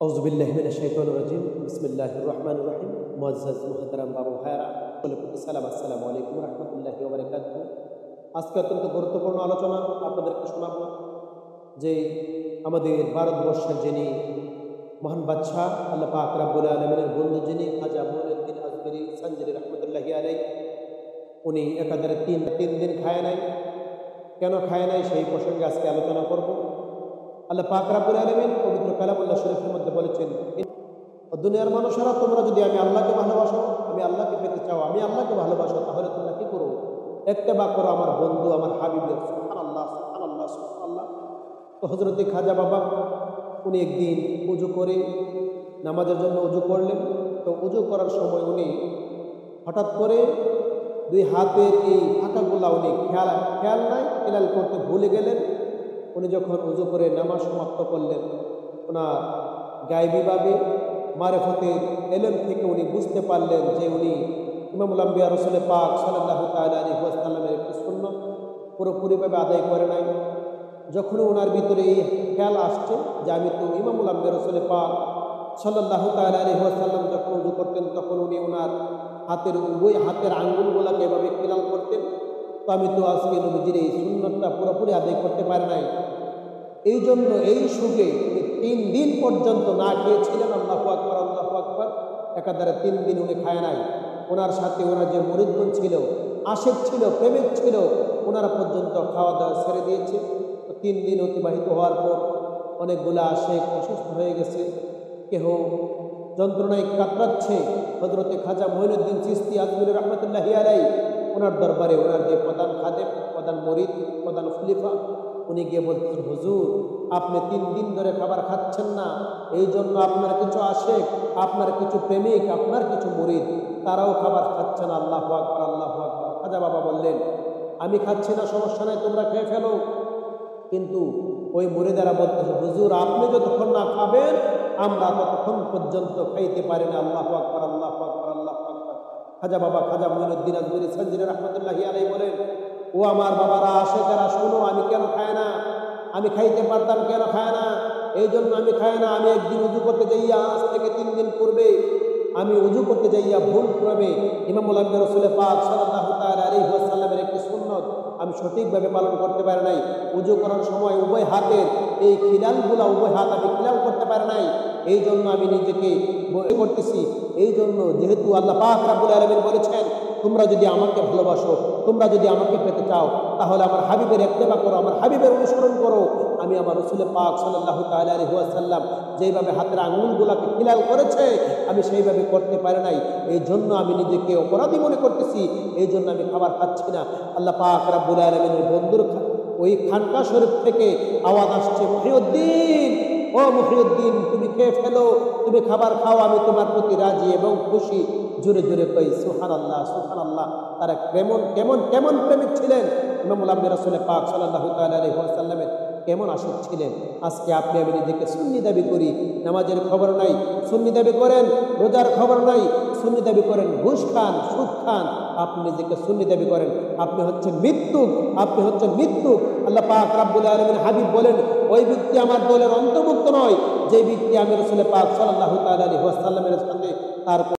আউযুবিল্লাহি মিনাশ শাইতানির রাজিম বিসমিল্লাহির রহমানির রহিম মুআজ্জাজ মুহতারাম বাবু ভাইরা সালাম আসসালামু আলাইকুম ওয়া রাহমাতুল্লাহি ওয়া বারাকাতুহু। আজকে অত্যন্ত গুরুত্বপূর্ণ আলোচনা আপনাদেরকে শোনাবো যে আমাদের ভারতবর্ষের যিনি মহান বাদশাহ আল্লাহ পাক রব্বুল আলামিনের বন্ধু যিনি খাজা মুঈনুদ্দিন আজমিরি সানজারি রাহমাতুল্লাহি আলাইহি, উনি একাধারে তিন দিন খায় নাই। কেন খায় নাই সেই প্রসঙ্গে আজকে আলোচনা করব। আল্লাহ পাক রব্বুল আলামিন পবিত্র কালামুল্লাহ শরীফের মধ্যে বলেছেন, দুনিয়ার মানুষেরা তোমরা যদি আমি আল্লাহকে ভালোবাসো, আমি আল্লাহকে পেতে চাও, আমি আল্লাহকে ভালোবাসো, তাহলে তোমরা কি করো? ইত্তেবা করো আমার বন্ধু আমার হাবিবের। সুবহানাল্লাহ সুবহানাল্লাহ সুবহানাল্লাহ। তো হযরত খাজা বাবা উনি একদিন উজু করে নামাজের জন্য উজু করলেন। তো উজু করার সময় উনি হঠাৎ করে দুই হাতের এই ফাঁকাগুলা উনি খেয়াল নাই খেয়াল করতে ভুলে গেলেন। উনি যখন উজু করে নামাজ সমাপ্ত করলেন, ওনার গায়বীভাবে মারিফতের ইলম থেকে উনি বুঝতে পারলেন যে উনি ইমামুল আম্বিয়া রাসূল পাক সাল্লাল্লাহু তাআলা আলাইহি ওয়াসাল্লামের একটি সুন্নাত পুরোপুরিভাবে আদায় করে নাই। যখন ওনার ভিতরে এই খেয়াল আসছে যে আমি তো ইমামুল আম্বিয়া রাসূল পাক সাল্লাল্লাহু তাআলা আলাইহি ওয়াসাল্লাম যখন উজু করতেন তখন উনি ওনার উভয় হাতের আঙ্গুলগুলোকে এভাবে খেয়াল করতেন, তো আমি তো আজকে নবীজির এই সুন্নাতটা পুরোপুরি আদায় করতে পারি নাই। এই জন্য এই সুখে উনি 3 দিন পর্যন্ত না খেয়েছিলেন। আল্লাহু আকবার আল্লাহু আকবার। একাধারে 3 দিন উনি খায় নাই। ওনার সাথে ওনার যে মুরিদগণ ছিল, আশেক ছিল, প্রেমিক ছিল, ওনারা পর্যন্ত খাওয়া দাওয়া ছেড়ে দিয়েছে। তো 3 দিন অতিবাহিত হওয়ার পর অনেকগুলো আশেক অসুস্থ হয়ে গেছে, কেহ যন্ত্রণায় কাতরাচ্ছে। হযরত খাজা মুঈনুদ্দিন চিশতি আজমিরি রাহমাতুল্লাহি আলাইহি ওনার দরবারে ওনার যে প্রধান খাদেম, প্রধান মুরিদ, প্রধান খলিফা, উনি গিয়ে বলছেন, হুজুর আপনি 3 দিন ধরে খাবার খাচ্ছেন না, এই জন্য আপনার কিছু আশেক, আপনার কিছু প্রেমিক, আপনার কিছু মুরিদ তারাও খাবার খাচ্ছে না। আল্লাহু আকবার আল্লাহু আকবার। খাজা বাবা বললেন, আমি খাচ্ছি না, সমস্যা নাই, তোমরা খেয়ে ফেলো। কিন্তু ওই মুরিদেরা বলতেছে, হুজুর আপনি যতক্ষণ না খাবেন আমরা ততক্ষণ পর্যন্ত খাইতে পারি না। আল্লাহু আকবার আল্লাহু আকবার আল্লাহু আকবার। খাজা বাবা খাজা মুঈনুদ্দিন আজমিরি সানজারি রাহমাতুল্লাহি আলাইহি বলেন, ও আমার বাবারা আশেকেরা শোনো, আমি কেন খাই না? আমি খাইতে পারতাম, কেন খায় না? এই জন্য আমি খাই না। আমি একদিন উজু করতে যাইয়া, আজ থেকে 3 দিন পূর্বে আমি উজু করতে যাইয়া ভুল ক্রমে ইমামুল আম্বিয়া রাসূল পাক সাল্লাল্লাহু তাআলা আলাইহি ওয়াসাল্লামের একটি সুন্নাত আমি সঠিকভাবে পালন করতে পারি নাই। উজু করার সময় উভয় হাতের এই খিলালগুলা উভয় হাত আমি খিলাল করতে পারি নাই। এই জন্য আমি নিজেকে বই করতেছি। এই জন্য যেহেতু আল্লাহ পাক রব্বুল আলামিন বলেছেন, তোমরা যদি আমাকে ভালোবাসো, তোমরা যদি আমাকে পেতে চাও, তাহলে আমার হাবিবের ইত্তেবা করো, আমার হাবিবের অনুসরণ করো। আমি আমার রাসূল পাক সাল্লাল্লাহু তাআলা আলাইহি ওয়াসাল্লাম যেভাবে হাতের আঙ্গুলগুলোকে খিলাল করেছে আমি সেইভাবে করতে পারি নাই। এই জন্য আমি নিজেকে অপরাধী মনে করতেছি, এই জন্য আমি খাবার খাচ্ছি না। আল্লাহ পাক রব্বুল আলামিনের বন্ধুর ওই খানকা শরীফ থেকে আওয়াজ আসছে, মুহিউদ্দিন, ও মুহিউদ্দিন তুমি খেয়ে ফেলো, তুমি খাবার খাও, আমি তোমার প্রতি রাজি এবং খুশি। জোরে জোরে কই সুবহানাল্লাহ সুবহানাল্লাহ। তারা কেমন কেমন কেমন প্রেমিক ছিলেন ইমামুল আম্বিয়া রাসূল পাক সাল্লাল্লাহু তাআলা আলাইহি ওয়াসাল্লামের, কেমন আশিক ছিলেন। আজকে আপনি আমি নিজেকে সুন্নি দাবি করি, নামাজের খবর নাই, সুন্নি দাবি করেন, রোজার খবর নাই, সুন্নি দাবি করেন, ঘুষ খান, সুদ খান, আপনি নিজেকে সুন্নি দাবি করেন, আপনি হচ্ছেন মৃত্যুক, আপনি হচ্ছেন মৃত্যুক। আল্লাহ পাক রব্বুল আলামিন হাবিব বলেন, ওই ব্যক্তি আমার দলের অন্তর্ভুক্ত নয় যে ব্যক্তি আমি রাসূল পাক সাল্লাল্লাহু তাআলা আলাইহি ওয়াসাল্লামের সাথে তার